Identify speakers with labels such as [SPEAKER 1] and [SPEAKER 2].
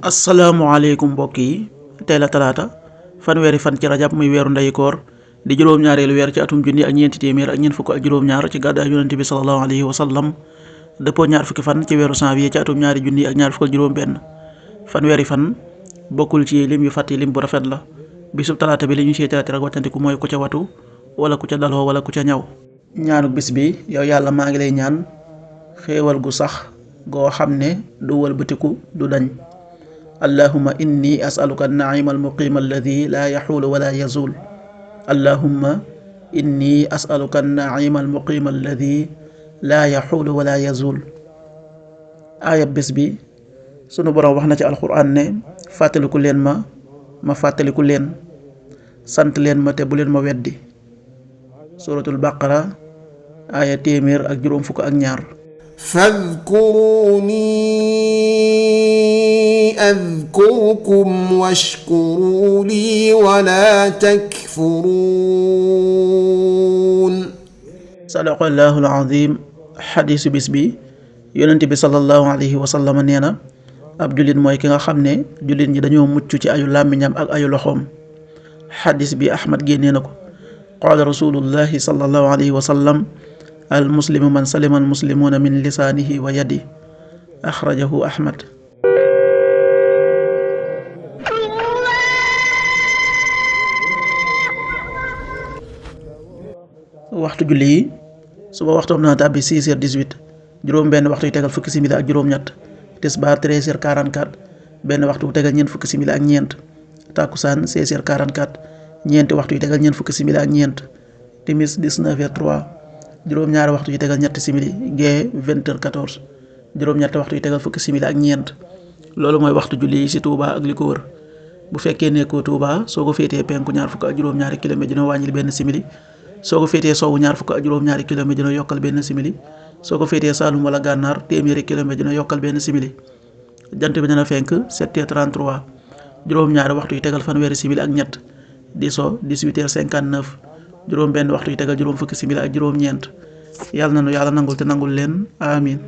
[SPEAKER 1] asalaamaaleykum mbokk yi tey la talaata fanweeri fan ci rajab muy weeru ndeyu koor di juróom-ñaareelu weer ci atum junni ak ñeenti téeméer ak ñeent fukk ak juróom-ñaar ci gàddaay yonente bi sallallahu alayhi wa sallam dëppoo ñaar fukki fan ci weeru janvier ci atum ñaari junni ak ñaar fukk ak juróom-benn fanweeri fan bokkul ci lim yu fàtti lim bu rafet la bisub talaata bi li ñu seetaati rek wattandiku mooy ku ca watu wala ku ca daloo wala ku ca ñaw. ñaanu bis bi yow yàlla maa ngi lay ñaan xéewal gu sax goo xam ne du wëlbatiku du dañ. allahumma inni as'aluka an-na'ima al-muqima alladhi la yaxuulu wala yazul. allahumma inni as'aluka an-na'ima al-muqima alladhi la yaxuulu wala yazul. aaya bés bi sunu boroom wax na ci alxuraan ne fàttaliku leen ma fàttaliku leen, sant leen ma te bu leen ma weddi. suratul baqara aaya téeméer ak juróom fukk ak ñaar.
[SPEAKER 2] fadkuruni adkurkum washkuru li wala takfurun.
[SPEAKER 1] sadaqallahu al-azim. xadiisu bis bi yonent bi sallallahu alayhi wa sallam nee na ab jullit mooy ki nga xam ne jullit ñi dañoo mucc ci ayu làmmiñam ak ayu loxoom. xadiis bi Ahmad génnee na ko. qaala rasulullahi sallallahu alayhi wa sallam al muslimu man salima al muslimuuna min lisaanihi wa yadihi. axrajahu Ahmad. waxtu julli yi suba waxtoom na tàbbi 6h18 juróom benn waxtu yu tegal fukki simili ak juróom-ñett. tisbaar 13h44 benn waxtu bu tegal ñeent fukki simili ak ñeent. takkusaan 16h44 ñeenti waxtu yu tegal ñeent fukki simili ak ñeent. timis 19h03 juróom-ñaari waxtu yu tegal ñetti simili. gee 20h14 juróom-ñetti waxtu yu tegal fukki simili ak ñeent. loolu mooy waxtu julli yi ci Touba ak li ko wër. bu fekkee nekkoo Touba soo ko féetee penku ñaar fukk ak juróom-ñaari kilomètre dina wàññil benn simili. soo ko féetee sowwu ñaar fukk ak juróom-ñaari kilomètre dina yokkal benn simili. soo ko féetee Saalum wala Gànnaar téeméeri kilomètre dina yokkal benn simili. jant bi dina fenk 7h33 juróom-ñaari waxtu yu tegal fanweeri simili ak ñett. di so 18h59 juróom benn waxtu yu tegal juróom fukki simili ak juróom-ñeent. yàlla na nu yàlla nangul te nangul leen amin.